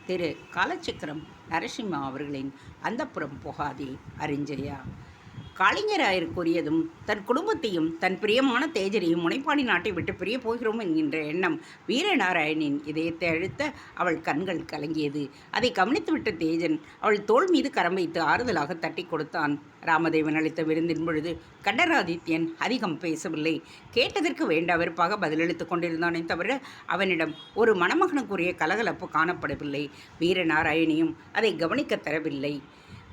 திரு காலச்சக்கரம் நரசிம்மா அவர்களின் அந்தப்புறம் போகாதே அரிஞ்சயா. காளிங்கராயர் கூறியதும் தன் குடும்பத்தையும் தன் பிரியமான தேஜரையும் முனைப்பாடி நாட்டை விட்டு பிரிய போகிறோம் என்கின்ற எண்ணம் வீரநாராயணின் இதயத்தை அழுத்த அவள் கண்கள் கலங்கியது. அதை கவனித்துவிட்ட தேஜன் அவள் தோள் மீது கரம் வைத்து ஆறுதலாக தட்டி கொடுத்தான். ராமதேவன் அளித்த விருந்தின் பொழுது கண்டராதித்யன் அதிகம் பேசவில்லை. கேட்டதற்கு வேண்டாவிற்பாக பதிலளித்துக் கொண்டிருந்தானே தவிர அவனிடம் ஒரு மணமகனுக்குரிய கலகலப்பு காணப்படவில்லை. வீரநாராயணியும் அதை கவனிக்க தரவில்லை.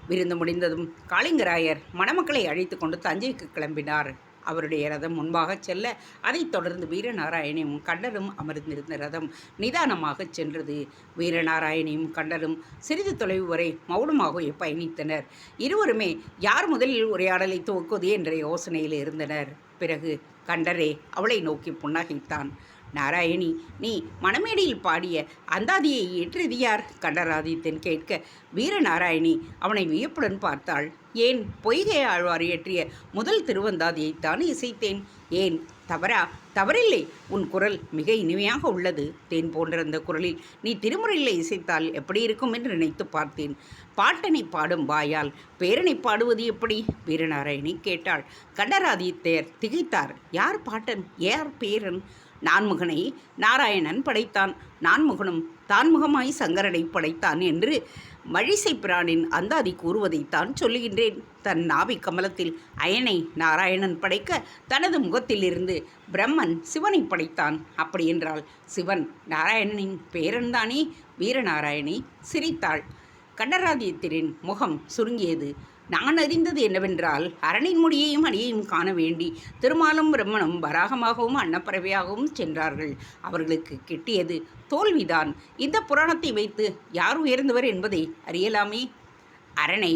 விருந்து முடிந்ததும் காளிங்கராயர் மணமக்களை அழைத்து கொண்டு தஞ்சைக்கு கிளம்பினார். அவருடைய ரதம் முன்பாக செல்ல அதைத் தொடர்ந்து வீரநாராயணியும் கண்டரும் அமர்ந்திருந்த ரதம் நிதானமாக சென்றது. வீரநாராயணியும் கண்டரும் சிறிது தொலைவு வரை மௌனமாக பயணித்தனர். இருவருமே யார் முதலில் உரையாடலை துவக்குவது என்ற யோசனையில் இருந்தனர். பிறகு கண்டரே அவளை நோக்கி புன்னகைத்தான். நாராயணி, நீ மணமேடையில் பாடிய அந்தாதியை ஏற்றியது யார்? கண்டராதித்தன் கேட்க வீரநாராயணி அவனை வியப்புடன் பார்த்தாள். ஏன், பொய்கை ஆழ்வார் இயற்றிய முதல் திருவந்தாதியைத்தான் இசைத்தேன். ஏன், தவறா? தவறில்லை. உன் குரல் மிக இனிமையாக உள்ளது. தேன் போன்ற அந்த குரலில் நீ திருமுறையில் இசைத்தால் எப்படி இருக்கும் என்று நினைத்து பார்த்தேன். பாட்டனை பாடும் வாயால் பேரனை பாடுவது எப்படி? வீரநாராயணி கேட்டாள். கண்டராதித்தர் திகைத்தார். யார் பாட்டன், யார் பேரன்? நான்முகனை நாராயணன் படைத்தான். நான்முகனும் தான்முகமாய் சங்கரனை படைத்தான் என்று மழிசை பிரானின் அந்தாதி கூறுவதைத்தான் சொல்லுகின்றேன். தன் நாவி கமலத்தில் அயனை நாராயணன் படைக்க தனது முகத்திலிருந்து பிரம்மன் சிவனை படைத்தான். அப்படியென்றால் சிவன் நாராயணனின் பேரன்தானே? வீரநாராயணி சிரித்தாள். கண்டராதித்தரின் முகம் சுருங்கியது. நான் அறிந்தது என்னவென்றால் அரணின் முடியையும் அடியையும் காண வேண்டி திருமாலும் பிரம்மனும் வராகமாகவும் அன்னப்பறவையாகவும் சென்றார்கள். அவர்களுக்கு கிட்டியது தோல்விதான். இந்த புராணத்தை வைத்து யார் உயர்ந்தவர் என்பதை அறியலாமே. அரணை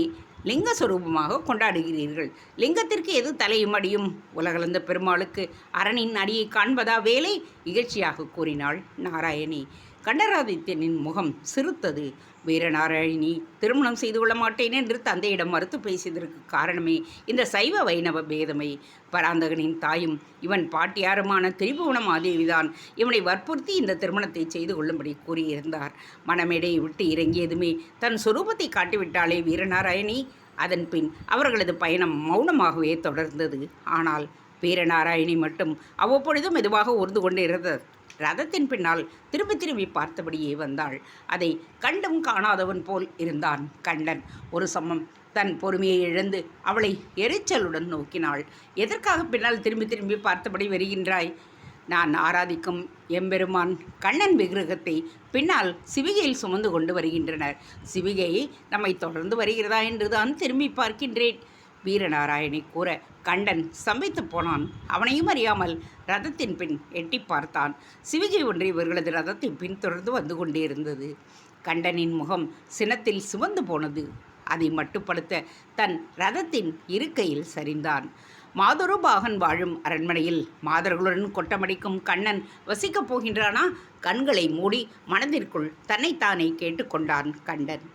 லிங்க சொரூபமாக கொண்டாடுகிறீர்கள். லிங்கத்திற்கு எது தலையும் அடியும்? உலகளந்த பெருமாளுக்கு அரணின் அடியை காண்பதா வேலை? இகழ்ச்சியாக கூறினாள் நாராயணி. கண்டராதித்யனின் முகம் சிறுத்தது. வீரநாராயணி திருமணம் செய்து கொள்ள மாட்டேன் என்று தந்தையிடம் மறுத்து பேசியதற்கு காரணமே இந்த சைவ வைணவ பேதமை. பராந்தகனின் தாயும் இவன் பாட்டியாருமான திரிபுவன மாதேவிதான் இவனை வற்புறுத்தி இந்த திருமணத்தை செய்து கொள்ளும்படி கூறியிருந்தார். மணமேடையை விட்டு இறங்கியதுமே தன் சொரூபத்தை காட்டிவிட்டாளே வீரநாராயணி. அதன் பின் அவர்களது பயணம் மௌனமாகவே தொடர்ந்தது. ஆனால் வீரநாராயணி மட்டும் அவ்வப்பொழுதும் மெதுவாக ஊர்ந்து கொண்டிருந்தது. ரதத்தின் பின்னால் திரும்பி திரும்பி பார்த்தபடியே வந்தாள். அதை கண்டும் காணாதவன் போல் இருந்தான் கண்டன். ஒரு சமம் தன் பொறுமையை இழந்து அவளை எரிச்சலுடன் நோக்கினாள். எதற்காக பின்னால் திரும்பி திரும்பி பார்த்தபடி வருகின்றாய்? நான் ஆராதிக்கும் எம்பெருமான் கண்ணன் விக்கிரகத்தை பின்னால் சிவிகையில் சுமந்து கொண்டு வருகின்றனர். சிவிகை நம்மை தொடர்ந்து வருகிறதா என்றுதான் திரும்பி பார்க்கின்றேன். வீரநாராயணி கூற கண்டன் சம்பித்து போனான். அவனையும் அறியாமல் ரதத்தின் பின் எட்டி பார்த்தான். சிவிகை ஒன்று இவர்களது ரதத்தை பின்தொடர்ந்து வந்து கொண்டே இருந்தது. கண்டனின் முகம் சினத்தில் சிவந்து போனது. அதை மட்டுப்படுத்த தன் ரதத்தின் இருக்கையில் சரிந்தான். மாதொரு பாகன் வாழும் அரண்மனையில் மாதர்களுடன் கொட்டமடிக்கும் கண்ணன் வசிக்கப் போகின்றானா? கண்களை மூடி மனதிற்குள் தன்னைத்தானே கேட்டுக்கொண்டான் கண்டன்.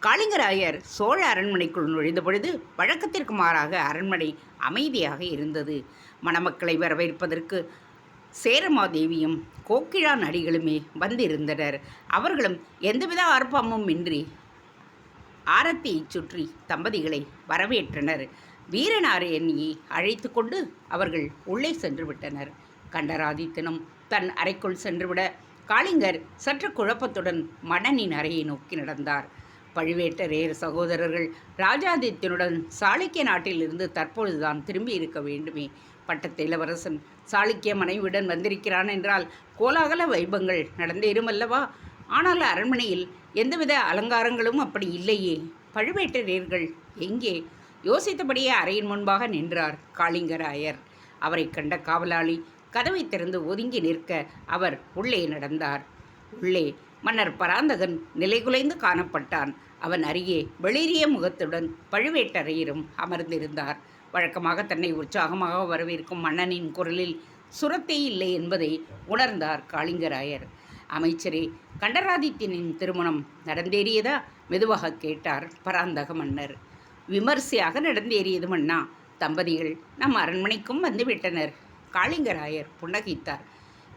காளிங்கராயர் சோழ அரண்மனைக்குள் நுழைந்த பொழுது வழக்கத்திற்கு மாறாக அரண்மனை அமைதியாக இருந்தது. மணமக்களை வரவேற்பதற்கு சேரமாதேவியும் கோக்கிழா நடிகளுமே வந்திருந்தனர். அவர்களும் எந்தவித ஆர்ப்பாமும் இன்றி ஆரத்தியை சுற்றி தம்பதிகளை வரவேற்றனர். வீரநாராயணியை அழைத்து கொண்டு அவர்கள் உள்ளே சென்று விட்டனர். கண்டராதித்தனும் தன் அறைக்குள் சென்றுவிட காளிங்கர் சற்று குழப்பத்துடன் மன்னனின் அறையை நோக்கி நடந்தார். பழுவேட்டரையர் சகோதரர்கள் ராஜாதித்யனுடன் சாளுக்கிய நாட்டிலிருந்து தற்பொழுதுதான் திரும்பி இருக்க வேண்டுமே. பட்டத்து இளவரசன் சாளுக்கிய மனைவியுடன் வந்திருக்கிறான் என்றால் கோலாகல வைபங்கள் நடந்தேறுமல்லவா? ஆனால் அரண்மனையில் எந்தவித அலங்காரங்களும் அப்படி இல்லையே. பழுவேட்டரையர்கள் எங்கே? யோசித்தபடியே அறையின் முன்பாக நின்றார் காளிங்கராயர். அவரை கண்ட காவலாளி கதவை திறந்து ஒதுங்கி நிற்க அவர் உள்ளே நடந்தார். உள்ளே மன்னர் பராந்தகன் நிலைகுலைந்து காணப்பட்டான். அவன் அருகே வெளிரிய முகத்துடன் பழுவேட்டரையரும் அமர்ந்திருந்தார். வழக்கமாக தன்னை உற்சாகமாக வரவேற்கும் மன்னனின் குரலில் சுரத்தே இல்லை என்பதை உணர்ந்தார் காளிங்கராயர். அமைச்சரே, கண்டராதித்யனின் திருமணம் நடந்தேறியதா? மெதுவாக கேட்டார் பராந்தக மன்னர். விமர்சையாக நடந்தேறியது மன்னா. தம்பதிகள் நம் அரண்மனைக்கும் வந்துவிட்டனர். காளிங்கராயர் புன்னகைத்தார்.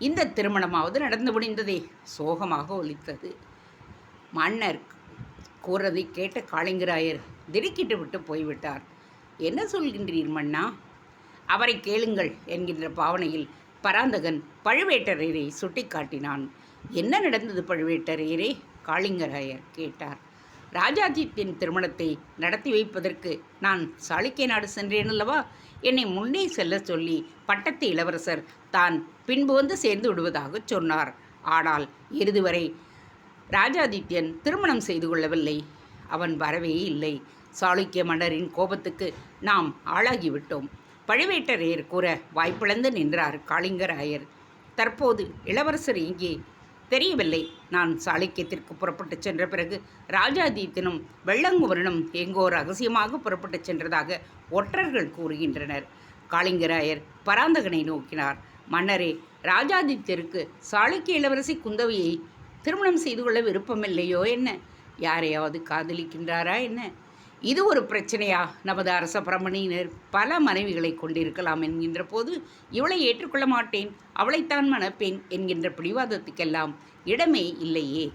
இந்த திருமணமாவது நடந்து முடிந்ததே. சோகமாக ஒலித்தது. மன்னர் கூறதை கேட்ட காளிங்கராயர் திடுக்கிட்டு விட்டு போய்விட்டார். என்ன சொல்கின்றீர் மன்னா? அவரை கேளுங்கள் என்கின்ற பாவனையில் பராந்தகன் பழுவேட்டரையரை சுட்டி காட்டினான். என்ன நடந்தது பழுவேட்டரையரே? காளிங்கராயர் கேட்டார். ராஜாஜித்தின் திருமணத்தை நடத்தி வைப்பதற்கு நான் சாளுக்கிய நாடு சென்றேன் அல்லவா? என்னை முன்னே செல்ல சொல்லி பட்டத்து இளவரசர் தான் பின்பு வந்து சேர்ந்து விடுவதாக சொன்னார். ஆனால் இறுதி வரை ராஜாதித்யன் திருமணம் செய்து கொள்ளவில்லை. அவன் வரவே இல்லை. சாளுக்கிய மன்னரின் கோபத்துக்கு நாம் ஆளாகிவிட்டோம். பழுவேட்டரையர் கூற வாய்ப்பிழந்து நின்றார் காளிங்கராயர். தற்போது இளவரசர் இங்கே தெரியவில்லை. நான் சாளுக்கியத்திற்கு புறப்பட்டு சென்ற பிறகு ராஜாதித்யனும் வெள்ளங்குமரனும் எங்கோ ரகசியமாக புறப்பட்டு சென்றதாக ஒற்றர்கள் கூறுகின்றனர். காளிங்கராயர் பராந்தகனை நோக்கினார். மன்னரே, ராஜாதித்யருக்கு சாளுக்கிய இளவரசி குந்தவியை திருமணம் செய்து கொள்ள விருப்பமில்லையோ என்ன? யாரையாவது காதலிக்கின்றாரா என்ன? இது ஒரு பிரச்சனையா? நமது அரச பிரமணியினர் பல மனைவிகளை கொண்டிருக்கலாம் என்கின்ற போது இவளை ஏற்றுக்கொள்ள மாட்டேன், அவளைத்தான் மணப்பேன் என்கின்ற பிடிவாதத்துக்கெல்லாம் இடமே இல்லையே.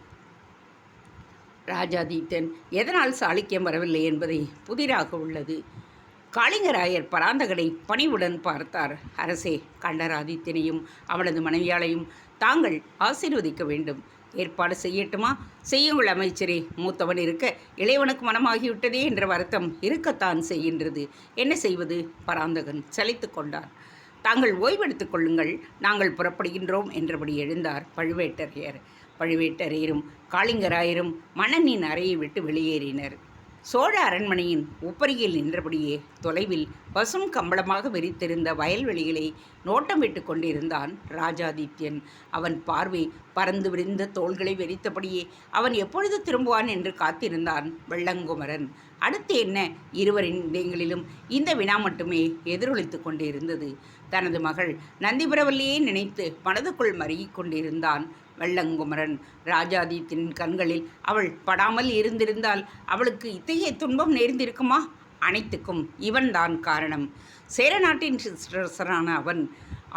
ராஜாதித்தன் எதனால் சாளுக்கியம் வரவில்லை என்பதை புதிராக உள்ளது. காளிங்கராயர் பராந்தகனை பணிவுடன் பார்த்தார். அரசே, கண்டராதித்யனையும் அவனது மனைவியாளையும் தாங்கள் ஆசீர்வதிக்க வேண்டும். ஏற்பாடு செய்யட்டுமா? செய்யுங்கள் அமைச்சரே. மூத்தவன் இருக்க இளையவனுக்கு மனமாகிவிட்டதே என்ற வருத்தம் இருக்கத்தான் செய்கின்றது. என்ன செய்வது? பராந்தகன் சலித்து கொண்டார். தாங்கள் ஓய்வெடுத்துக் கொள்ளுங்கள், நாங்கள் புறப்படுகின்றோம் என்றபடி எழுந்தார் பழுவேட்டரையர். பழுவேட்டரையரும் காளிங்கராயரும் மன்னனின் அறையை விட்டு வெளியேறினர். சோழ அரண்மனையின் உப்பரியில் நின்றபடியே தொலைவில் பசும் கம்பளமாக விரித்திருந்த வயல்வெளிகளை நோட்டம் விட்டு கொண்டிருந்தான் ராஜாதித்யன். அவன் பார்வை பறந்து விரிந்த தோள்களை வெறித்தபடியே அவன் எப்பொழுது திரும்புவான் என்று காத்திருந்தான் வெள்ளங்குமரன். அடுத்து என்ன? இருவரின் இதயங்களிலும் இந்த வினா மட்டுமே எதிரொலித்து கொண்டிருந்தது. தனது மகள் நந்திபுரவல்லியை நினைத்து மனதுக்குள் மருகிக் கொண்டிருந்தான் வெள்ளங்குமரன். ராஜாதித்யனின் கண்களில் அவள் படாமல் இருந்திருந்தால் அவளுக்கு இத்தகைய துன்பம் நேர்ந்திருக்குமா? அனைத்துக்கும் இவன்தான் காரணம். சேர நாட்டின் சிற்றரசனான அவன்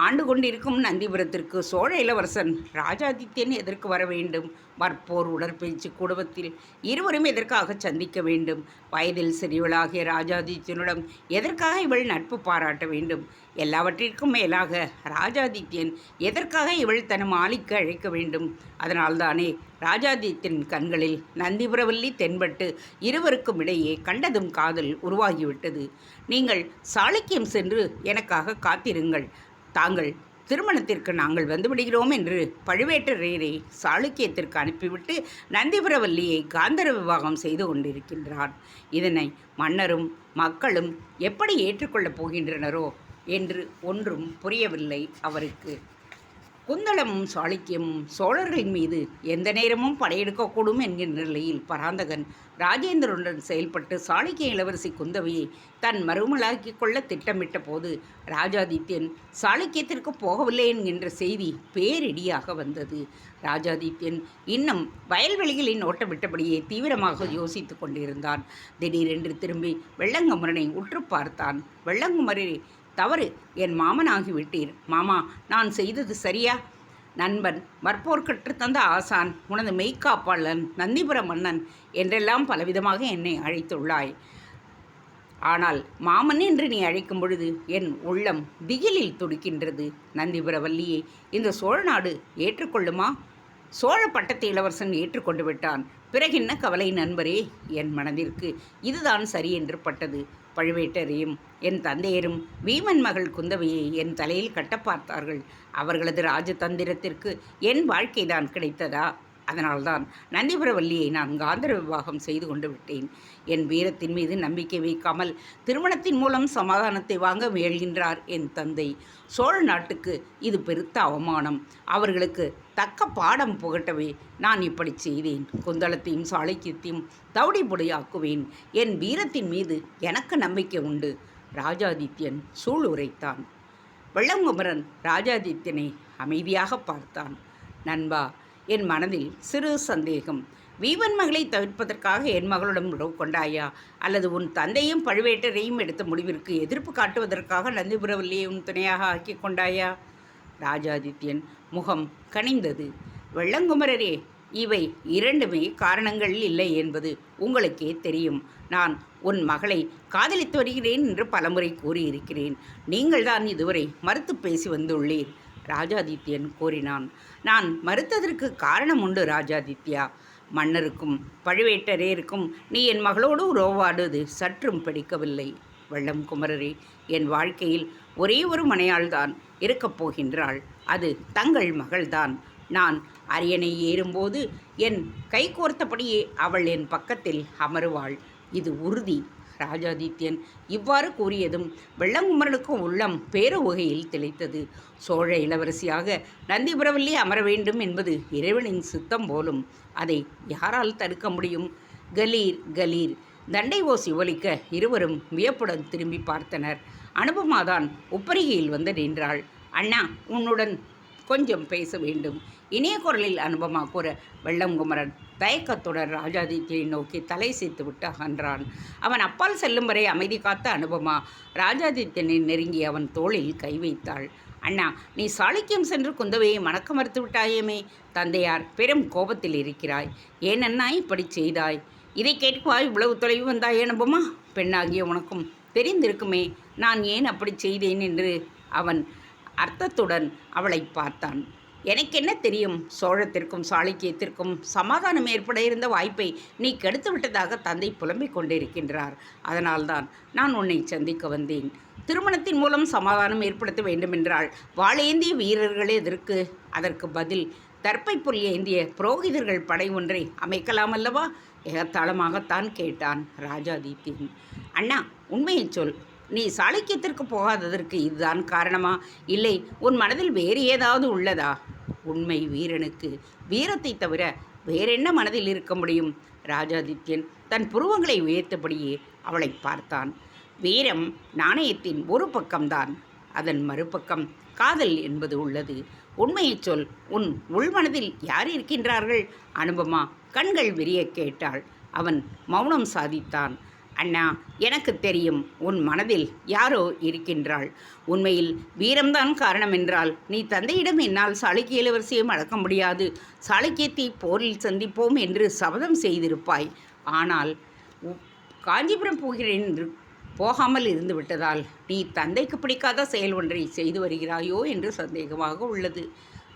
ஆண்டு கொண்டிருக்கும் நந்திபுரத்திற்கு சோழ இளவரசன் ராஜாதித்யன் எதற்கு வர வேண்டும்? வற்போர் உடற்பயிற்சி குடும்பத்தில் இருவரும் எதற்காக சந்திக்க வேண்டும்? வயதில் சிறியவளாகிய ராஜாதித்யனிடம் எதற்காக இவள் நட்பு பாராட்ட வேண்டும்? எல்லாவற்றிற்கும் மேலாக ராஜாதித்யன் எதற்காக இவள் தன் மாளிக்கு அழைக்க வேண்டும்? அதனால்தானே ராஜாதித்யன் கண்களில் நந்திபுரவல்லி தென்பட்டு இருவருக்கும் இடையே கண்டதும் காதல் உருவாகிவிட்டது. நீங்கள் சாளுக்கியம் சென்று எனக்காக காத்திருங்கள். தாங்கள் திருமணத்திற்கு நாங்கள் வந்துவிடுகிறோம் என்று பழுவேட்டரையரை சாளுக்கியத்திற்கு அனுப்பிவிட்டு நந்திபுரவல்லியை காந்தர விவாகம் செய்து கொண்டிருக்கின்றான். இதனை மன்னரும் மக்களும் எப்படி ஏற்றுக்கொள்ளப் போகின்றனரோ என்று ஒன்றும் புரியவில்லை அவருக்கு. குந்தளமும் சாளுக்கியமும் சோழர்களின் மீது எந்த நேரமும் படையெடுக்கக்கூடும் என்கின்ற நிலையில் பராந்தகன் ராஜேந்திரனுடன் செயல்பட்டு சாளுக்கிய இளவரசி குந்தவியை தன் மறுமலாக்கிக் கொள்ள திட்டமிட்ட போது ராஜாதித்யன் சாளுக்கியத்திற்கு போகவில்லை என்கின்ற செய்தி பேரிடியாக வந்தது. ராஜாதித்யன் இன்னும் வயல்வெளிகளின் ஓட்டமிட்டபடியே தீவிரமாக யோசித்து கொண்டிருந்தான். திடீரென்று திரும்பி வெள்ளங்குமரனை உற்று பார்த்தான். வெள்ளங்குமரனே, தவறு, என் மாமனாகிவிட்டீர். மாமா, நான் செய்தது சரியா? நண்பன், வற்போர் கற்றுத்தந்த ஆசான், உனது மெய்க்காப்பாளன், நந்திபுர மன்னன் என்றெல்லாம் பலவிதமாக என்னை அழைத்துள்ளாய். ஆனால் மாமன் என்று நீ அழைக்கும் பொழுது என் உள்ளம் திகிலில் துடிக்கின்றது. நந்திபுரவல்லியை இந்த சோழ நாடு ஏற்றுக்கொள்ளுமா? சோழ பட்டத்து இளவரசன் ஏற்றுக்கொண்டு விட்டான். பிறகென்ன கவலை நண்பரே? என் மனதிற்கு இதுதான் சரி என்று பட்டது. பழுவேட்டரையும் என் தந்தையரும் வீமன் மகள் குந்தவையை என் தலையில் கட்ட பார்த்தார்கள். அவர்களது ராஜதந்திரத்திற்கு என் வாழ்க்கைதான் கிடைத்ததா? அதனால்தான் நந்திபுரவல்லியை நான் காந்தர விவாகம் செய்து கொண்டு விட்டேன். என் வீரத்தின் மீது நம்பிக்கை வைக்காமல் திருமணத்தின் மூலம் சமாதானத்தை வாங்க முயல்கின்றார் என் தந்தை. சோழ நாட்டுக்கு இது பெருத்த அவமானம். அவர்களுக்கு தக்க பாடம் புகட்டவே நான் இப்படி செய்தேன். குந்தளத்தையும் சாளுக்கியத்தையும் தவுடி பொடியாக்குவேன். என் வீரத்தின் மீது எனக்கு நம்பிக்கை உண்டு. ராஜாதித்யன் சூள் உரைத்தான். வெள்ளங்குமரன் ராஜாதித்யனை அமைதியாக பார்த்தான். நண்பா, என் மனதில் சிறு சந்தேகம். வீமன் மகளை தவிர்ப்பதற்காக என் மகளுடன் உறவு கொண்டாயா, அல்லது உன் தந்தையும் பழுவேட்டரையும் எடுத்த முடிவிற்கு எதிர்ப்பு காட்டுவதற்காக நந்திபுரவல்லியை உன் துணையாக ஆக்கி கொண்டாயா? ராஜாதித்யன் முகம் கனிந்தது. வெள்ளங்குமரரே, இவை இரண்டுமே காரணங்கள் இல்லை என்பது உங்களுக்கே தெரியும். நான் உன் மகளை காதலித்து வருகிறேன் என்று பலமுறை கூறியிருக்கிறேன். நீங்கள்தான் இதுவரை மறுத்து பேசி வந்துள்ளீர். ராஜாதித்யன் கூறினான். நான் மறுத்ததற்கு காரணம் உண்டு ராஜாதித்யா. மன்னருக்கும் பழுவேட்டரையருக்கும் நீ என் மகளோடு உறவாடுவது சற்றும் பிடிக்கவில்லை. வெள்ளம் குமரரே, என் வாழ்க்கையில் ஒரே ஒரு மனையாள்தான் இருக்கப் போகின்றாள். அது தங்கள் மகள்தான். நான் அரியணை ஏறும்போது என் கை கோர்த்தபடியே அவள் என் பக்கத்தில் அமருவாள். இது உறுதி. ராஜாதித்யன் இவ்வாறு கூறியதும் வெள்ளங்குமரனுக்கு உள்ளம் பேருவகையில் திளைத்தது. சோழ இளவரசியாக நந்திபுரவல்லி அமர வேண்டும் என்பது இறைவனின் சித்தம் போலும். அதை யாரால் தடுக்க முடியும்? கலீர் கலீர் தண்டை ஓசி ஒலிக்க இருவரும் வியப்புடன் திரும்பி பார்த்தனர். அனுபமாதான் உப்பரிகையில் வந்து நின்றாள். அண்ணா, உன்னுடன் கொஞ்சம் பேச வேண்டும். இனிய குரலில் அனுபமா கூற வெள்ளங்குமரன் தயக்கத்துடன் ராஜாதித்யனை நோக்கி தலை சேர்த்து விட்டு அகன்றான். அவன் அப்பால் செல்லும் வரை அமைதி காத்த அனுபமா ராஜாதித்யனை நெருங்கி அவன் தோளில் கை வைத்தாள். அண்ணா, நீ சாளுக்கியம் சென்று குந்தவையை மணக்க மறுத்து விட்டாயேமே. தந்தையார் பெரும் கோபத்தில் இருக்கிறாய். ஏன் அண்ணா இப்படி செய்தாய்? இதை கேட்குவாய் இவ்வளவு தொலைவு வந்தாய் அனுபமா? பெண்ணாகிய உனக்கும் தெரிந்திருக்குமே நான் ஏன் அப்படி செய்தேன் என்று. அவன் அர்த்தத்துடன் அவளை பார்த்தான். எனக்கென்ன தெரியும்? சோழத்திற்கும் சாளுக்கியத்திற்கும் சமாதானம் ஏற்பட இருந்த வாய்ப்பை நீ கெடுத்து விட்டதாக தந்தை புலம்பிக் கொண்டிருக்கின்றார். அதனால்தான் நான் உன்னை சந்திக்க வந்தேன். திருமணத்தின் மூலம் சமாதானம் ஏற்படுத்த வேண்டுமென்றால் வாளேந்திய வீரர்களே எதற்கு? அதற்கு பதில் தர்ப்பை புல் ஏந்திய புரோகிதர்கள் படை ஒன்றை அமைக்கலாம் அல்லவா? ஏகத்தாளமாகத்தான் கேட்டான் ராஜாதித்யன். அண்ணா, உண்மையை சொல். நீ சாளுக்கியத்திற்கு போகாததற்கு இதுதான் காரணமா? இல்லை உன் மனதில் வேறு ஏதாவது உள்ளதா? உண்மை வீரனுக்கு வீரத்தை தவிர வேறென்ன மனதில் இருக்க முடியும்? ராஜாதித்யன் தன் புருவங்களை உயர்த்தபடியே அவளை பார்த்தான். வீரம் நாணயத்தின் ஒரு பக்கம்தான். அதன் மறுபக்கம் காதல் என்பது உள்ளது. உண்மையை சொல். உன் உள்மனதில் யார் இருக்கின்றார்கள்? அனுபமா கண்கள் விரிய கேட்டாள். அவன் மௌனம் சாதித்தான். அண்ணா, எனக்கு தெரியும். உன் மனதில் யாரோ இருக்கின்றாள். உண்மையில் வீரம்தான் காரணம் என்றால் நீ தந்தையிடம் என்னால் சாளுக்கிய இளவரசியை அடக்க முடியாது, சாளுக்கியத்தை போரில் சந்திப்போம் என்று சபதம் செய்திருப்பாய். ஆனால் காஞ்சிபுரம் போகிறேன் என்று போகாமல் இருந்து விட்டதால் நீ தந்தைக்கு பிடிக்காத செயல் ஒன்றை செய்து வருகிறாயோ என்று சந்தேகமாக உள்ளது.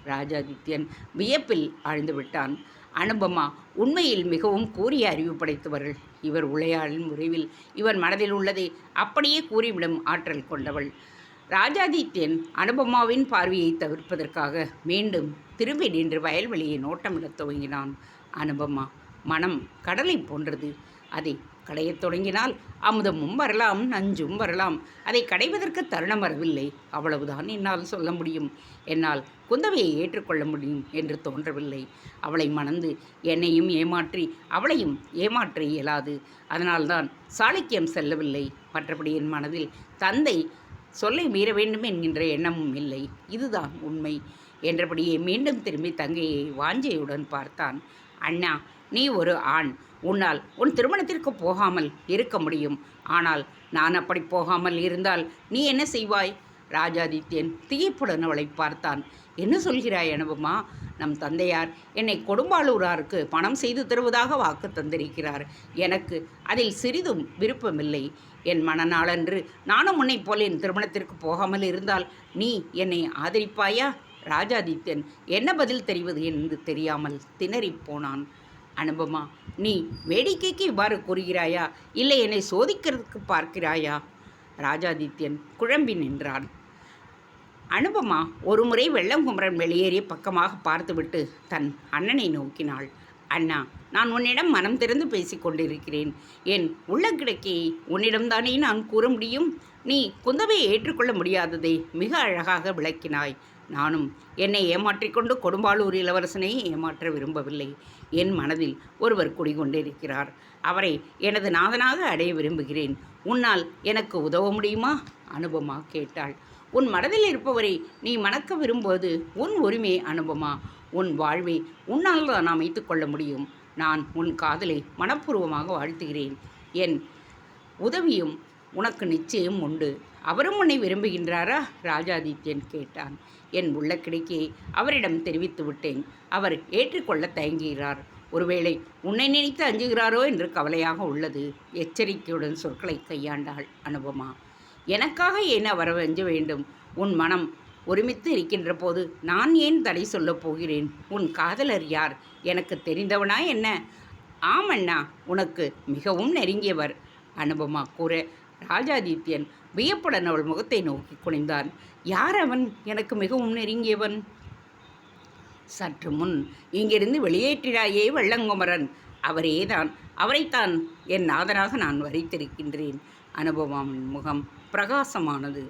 ராஜாதித்யன் வியப்பில் ஆழ்ந்து விட்டான். அனுபமா உண்மையில் மிகவும் கூறிய அறிவு படைத்தவர்கள். இவர் உளையாளின் முறைவில் இவன் மனதில் உள்ளதை அப்படியே கூறிவிடும் ஆற்றல் கொண்டவள். ராஜாதித்யன் அனுபமாவின் பார்வையை தவிர்ப்பதற்காக மீண்டும் திரும்பி நின்று வயல்வெளியை நோட்டமிடத் துவங்கினான். அனுபமா மனம் கடலை போன்றது. அதை கடையத் தொடங்கினால் அமுதமும் வரலாம், நஞ்சும் வரலாம். அதை கடைவதற்கு தருணம் வரவில்லை. அவ்வளவுதான் என்னால் சொல்ல முடியும். என்னால் குந்தவையை ஏற்றுக்கொள்ள முடியும் என்று தோன்றவில்லை. அவளை மணந்து என்னையும் ஏமாற்றி அவளையும் ஏமாற்ற இயலாது. அதனால்தான் சாளுக்கியம் செல்லவில்லை. மற்றபடி என் மனதில் தந்தை சொல்லை மீற வேண்டும் என்கின்ற எண்ணமும் இல்லை. இதுதான் உண்மை என்றபடியே மீண்டும் திரும்பி தங்கையை வாஞ்சையுடன் பார்த்தான். அண்ணா, நீ ஒரு ஆண். உன்னால் உன் திருமணத்திற்கு போகாமல் இருக்க முடியும். ஆனால் நான் அப்படி போகாமல் இருந்தால் நீ என்ன செய்வாய்? ராஜாதித்யன் திகைப்புடன் அவளை பார்த்தான். என்ன சொல்கிறாய் அனுபமா? நம் தந்தையார் என்னை கொடும்பாளூராருக்கு பணம் செய்து தருவதாக வாக்கு தந்திருக்கிறார். எனக்கு அதில் சிறிதும் விருப்பமில்லை. என் மனநாளன்று நானும் உன்னை போல் என் திருமணத்திற்கு போகாமல் இருந்தால் நீ என்னை ஆதரிப்பாயா? ராஜாதித்யன் என்ன பதில் தெரிவது என்று தெரியாமல் திணறிப் போனான். அனுபமா, நீ வேடிக்கைக்கு இவ்வாறு கூறுகிறாயா, இல்லை என்னை சோதிக்கிறதுக்கு பார்க்கிறாயா? ராஜாதித்யன் குழம்பி நின்றான். அனுபமா ஒருமுறை வெள்ளங்குமரன் வெளியேறிய பக்கமாக பார்த்துவிட்டு தன் அண்ணனை நோக்கினாள். அண்ணா, நான் உன்னிடம் மனம் திறந்து பேசிக் கொண்டிருக்கிறேன். என் உள்ள கிடக்கையை உன்னிடம்தானே நான் கூற முடியும். நீ குந்தவையை ஏற்றுக்கொள்ள முடியாததை மிக அழகாக விளக்கினாய். நானும் என்னை ஏமாற்றிக்கொண்டு கொடும்பாளூர் இளவரசனை ஏமாற்ற விரும்பவில்லை. என் மனதில் ஒருவர் குடிகொண்டிருக்கிறார். அவரை எனது நாதனாக அடைய விரும்புகிறேன். உன்னால் எனக்கு உதவ முடியுமா? அனுபமா கேட்டாள். உன் மனதில் இருப்பவரை நீ மணக்க விரும்புவது உன் உரிமை அனுபமா. உன் வாழ்வை உன்னால் தான் அமைத்து கொள்ள முடியும். நான் உன் காதலை மனப்பூர்வமாக வாழ்த்துகிறேன். என் உதவியும் உனக்கு நிச்சயம் உண்டு. அவரும் உன்னை விரும்புகின்றாரா? ராஜாதித்யன் கேட்டான். என் உள்ள கிடக்கையை அவரிடம் தெரிவித்து விட்டேன். அவர் ஏற்றுக்கொள்ள தயங்குகிறார். ஒருவேளை உன்னை நினைத்து அஞ்சுகிறாரோ என்று கவலையாக உள்ளது. எச்சரிக்கையுடன் சொற்களை கையாண்டாள் அனுபமா. எனக்காக ஏன் அவரை அஞ்ச வேண்டும்? உன் மனம் ஒருமித்து இருக்கின்ற போது நான் ஏன் தடை சொல்லப் போகிறேன்? உன் காதலர் யார்? எனக்கு தெரிந்தவனா என்ன? ஆமண்ணா, உனக்கு மிகவும் நெருங்கியவர், அனுபமா கூற ராஜாதித்யன் வியப்புடன் அவள் முகத்தை நோக்கி குனிந்தான். யார் அவன் எனக்கு மிகவும் நெருங்கியவன்? சற்று முன் இங்கிருந்து வெளியேற்றினாயே வெள்ளங்குமரன், அவரேதான். அவரைத்தான் என் நாதனாக நான் வரித்திருக்கின்றேன். அனுபவமின் முகம் பிரகாசமானது.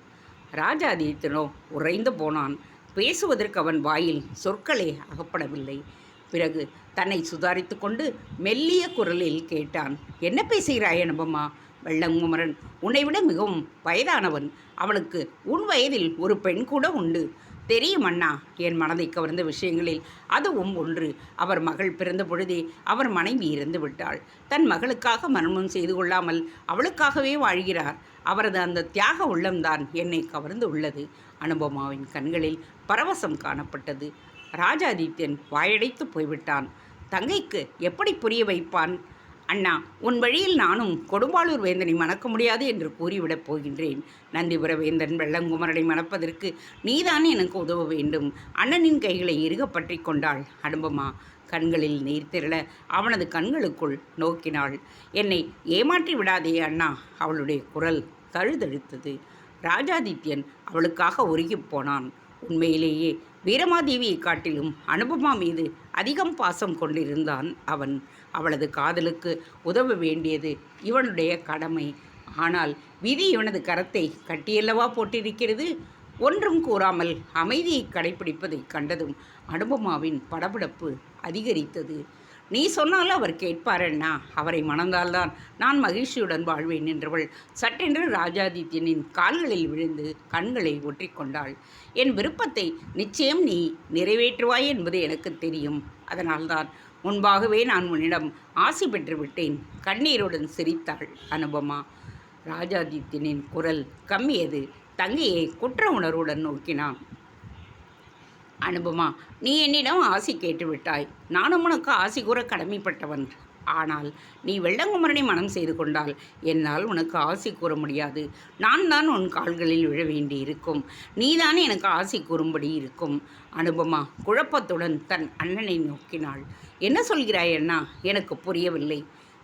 ராஜாதித்யனோ உறைந்து போனான். பேசுவதற்கு அவன் வாயில் சொற்களே அகப்படவில்லை. பிறகு தன்னை சுதாரித்து கொண்டு மெல்லிய குரலில் கேட்டான். என்ன பேசுகிறாய் அனுபமா? வெள்ளங்குமரன் உன்னை விட மிகவும் வயதானவன். அவனுக்கு உன் வயதில் ஒரு பெண் கூட உண்டு. தெரியும் அண்ணா, என் மனதை கவர்ந்த விஷயங்களில் அதுவும் ஒன்று. அவர் மகள் பிறந்த பொழுதே அவர் மனைவி இறந்து விட்டாள். தன் மகளுக்காக மரணம் செய்து கொள்ளாமல் அவளுக்காகவே வாழ்கிறார். அவரது அந்த தியாக உள்ளம்தான் என்னை கவர்ந்து உள்ளது. அனுபமாவின் கண்களில் பரவசம் காணப்பட்டது. ராஜாதித்யன் வாயடைத்து போய்விட்டான். தங்கைக்கு எப்படி புரிய வைப்பான்? அண்ணா, உன் வழியில் நானும் கொடும்பாளூர் வேந்தனை மணக்க முடியாது என்று கூறிவிடப் போகின்றேன். நந்திபுர வேந்தன் வெள்ளங்குமரனை மணப்பதற்கு நீதான் எனக்கு உதவ வேண்டும். அண்ணனின் கைகளை இறுக பற்றி கொண்டாள் அனுபமா. கண்களில் நீர் திரள அவனது கண்களுக்குள் நோக்கினாள். என்னை ஏமாற்றி விடாதே அண்ணா. அவளுடைய குரல் தழுதழுத்தது. ராஜாதித்யன் அவளுக்காக உருகிப் போனான். உண்மையிலேயே வீரமாதேவியை காட்டிலும் அனுபமா மீது அதிகம் பாசம் கொண்டிருந்தான் அவன். அவளது காதலுக்கு உதவ வேண்டியது இவனுடைய கடமை. ஆனால் விதி இவனது கரத்தை கட்டியல்லவா போட்டிருக்கிறது. ஒன்றும் கூறாமல் அமைதியை கடைப்பிடிப்பதைக் கண்டதும் அனுபமாவின் படபடப்பு அதிகரித்தது. நீ சொன்னால் அவர் கேட்பாரண்ணா. அவரை மணந்தால்தான் நான் மகிழ்ச்சியுடன் வாழ்வேன் என்றவள் சட்டென்று ராஜாதித்யனின் கால்களில் விழுந்து கண்களை ஒற்றிக்கொண்டாள். என் விருப்பத்தை நிச்சயம் நீ நிறைவேற்றுவாய் என்பது எனக்கு தெரியும். அதனால்தான் முன்பாகவே நான் உன்னிடம் ஆசி பெற்று விட்டேன். கண்ணீருடன் சிரித்தாள் அனுபமா. ராஜாதித்யனின் குரல் கம்மியது. தங்கையை குற்ற உணர்வுடன் நோக்கினான். அனுபமா, நீ என்னிடம் ஆசி கேட்டுவிட்டாய். நானும் உனக்கு ஆசி கூற கடமைப்பட்டவன். ஆனால் நீ வெள்ளங்குமரனை மனம் செய்து கொண்டால் என்னால் உனக்கு ஆசி கூற முடியாது. நான் தான் உன் கால்களில் விழ வேண்டி இருக்கும். நீதான் எனக்கு ஆசி கூறும்படி இருக்கும். அனுபமா குழப்பத்துடன் தன் அண்ணனை நோக்கினாள். என்ன சொல்கிறாய் அண்ணா? எனக்கு புரியவில்லை.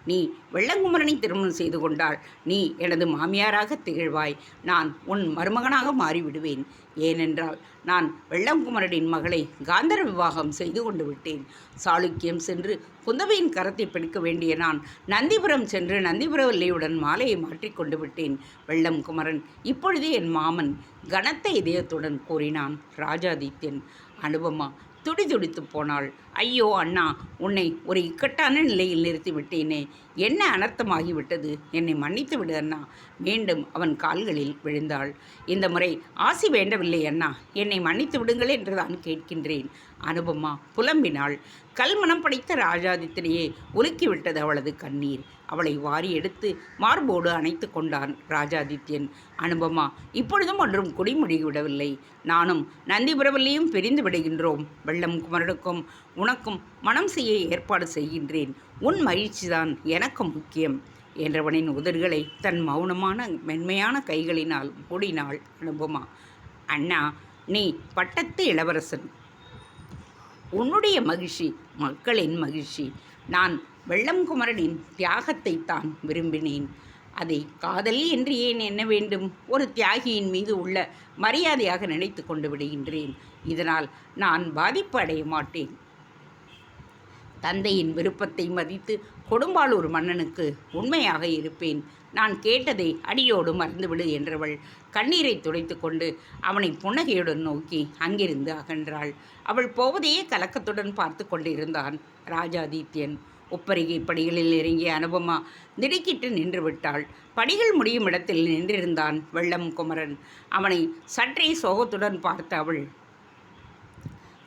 நீ வெள்ளங்குமரனை திருமணம் செய்து கொண்டால் நீ எனது மாமியாராக திகழ்வாய். நான் உன் மருமகனாக மாறிவிடுவேன். ஏனென்றால் நான் வெள்ளங்குமரனின் மகளை காந்தர விவாகம் செய்து கொண்டு விட்டேன். சாளுக்கியம் சென்று குந்தவையின் கரத்தை பிடிக்க வேண்டிய நான் நந்திபுரம் சென்று நந்திபுரவல்லியுடன் மாலையை மாற்றிக்கொண்டு விட்டேன். வெள்ளங்குமரன் இப்பொழுதே என் மாமன், கனத்த இதயத்துடன் கூறினான் ராஜாதித்யன். அனுபமா துடிதுடித்து போனாள். ஐயோ அண்ணா, உன்னை ஒரு இக்கட்டான நிலையில் நிறுத்தி விட்டேனே. என்ன அனர்த்தமாகிவிட்டது? என்னை மன்னித்து விடு அண்ணா. மீண்டும் அவன் கால்களில் விழுந்தாள். இந்த முறை ஆசி வேண்டவில்லை அண்ணா, என்னை மன்னித்து விடுங்கள் என்று தான் கேட்கின்றேன். அனுபமா புலம்பினாள். கல்மனம் படைத்த ராஜாதித்யனையே உலுக்கிவிட்டது அவளது கண்ணீர். அவளை வாரி எடுத்து மார்போடு அணைத்து கொண்டான் ராஜாதித்யன். அனுபமா, இப்பொழுதும் ஒன்றும் குடிமுடிவிடவில்லை. நானும் நந்திபுரவல்லியும் பிரிந்து விடுகின்றோம். வெள்ளங்குமரனுக்கும் உனக்கும் மனம் செய்ய ஏற்பாடு செய்கின்றேன். உன் மகிழ்ச்சிதான் எனக்கு முக்கியம் என்றவனின் உதடுகளை தன் மௌனமான மென்மையான கைகளினால் மூடினாள் அனுபமா. அண்ணா, நீ பட்டத்து இளவரசன். உன்னுடைய மகிழ்ச்சி மக்களின் மகிழ்ச்சி. நான் வெள்ளங்குமரனின் தியாகத்தை தான் விரும்பினேன். அதை காதல் என்று ஏன் எண்ண வேண்டும்? ஒரு தியாகியின் மீது உள்ள மரியாதையாக நினைத்து கொண்டு விடுகின்றேன். இதனால் நான் பாதிப்பு அடைய மாட்டேன். தந்தையின் விருப்பத்தை மதித்து கொடும்பாளூர் மன்னனுக்கு உண்மையாக இருப்பேன். நான் கேட்டதை அடியோடு மறந்துவிடு என்றவள் கண்ணீரை துடைத்து கொண்டு அவனை புன்னகையுடன் நோக்கி அங்கிருந்து அகன்றாள். அவள் போவதையே கலக்கத்துடன் பார்த்து கொண்டிருந்தான் ராஜாதித்யன். உப்பரிகை படிகளில் இறங்கிய அனுபமா திடுக்கிட்டு நின்று விட்டாள். படிகள் முடியும் இடத்தில் நின்றிருந்தான் வெள்ளங்குமரன். அவனை சற்றே சோகத்துடன் பார்த்த அவள்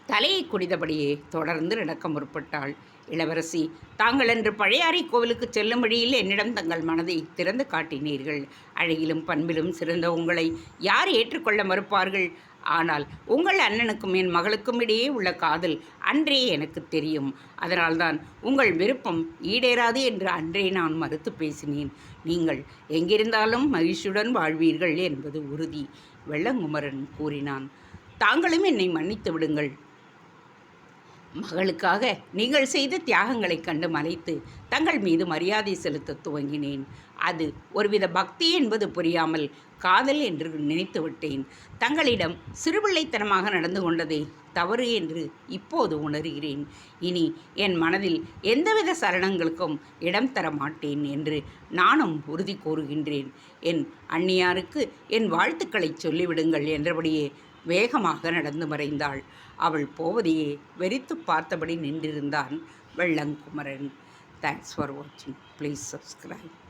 தலையை குடித்தபடியே தொடர்ந்து நடக்க முற்பட்டாள். இளவரசி, தாங்கள் அன்று பழையாறை கோவிலுக்கு செல்லும் வழியில் என்னிடம் தங்கள் மனதை திறந்து காட்டினீர்கள். அழகிலும் பண்பிலும் சிறந்த உங்களை யார் ஏற்றுக்கொள்ள மறுப்பார்கள்? ஆனால் உங்கள் அண்ணனுக்கும் என் மகளுக்கும் இடையே உள்ள காதல் அன்றே எனக்கு தெரியும். அதனால்தான் உங்கள் விருப்பம் ஈடேறாது என்று அன்றே நான் மறுத்து பேசினேன். நீங்கள் எங்கிருந்தாலும் மகிழ்ச்சியுடன் வாழ்வீர்கள் என்பது உறுதி. வெள்ளங்குமரன் கூறினான். தாங்களும் என்னை மன்னித்து விடுங்கள். மகளுக்காக நீங்கள் செய்த தியாகங்களைக் கண்டு மலைத்து தங்கள் மீது மரியாதை செலுத்த துவங்கினேன். அது ஒருவித பக்தி என்பது புரியாமல் காதல் என்று நினைத்து விட்டேன். தங்களிடம் சிறுபிள்ளைத்தனமாக நடந்து கொண்டதே தவறு என்று இப்போது உணர்கிறேன். இனி என் மனதில் எந்தவித சரணங்களுக்கும் இடம் தர மாட்டேன் என்று நானும் உறுதி கூறுகின்றேன். என் அண்ணியாருக்கு என் வாழ்த்துக்களை சொல்லிவிடுங்கள் என்றபடியே வேகமாக நடந்து மறைந்தாள். அவள் போவதையே வெறித்து பார்த்தபடி நின்றிருந்தான் வெள்ளங்குமரன். தேங்க்ஸ் ஃபார் வாட்சிங். Please subscribe.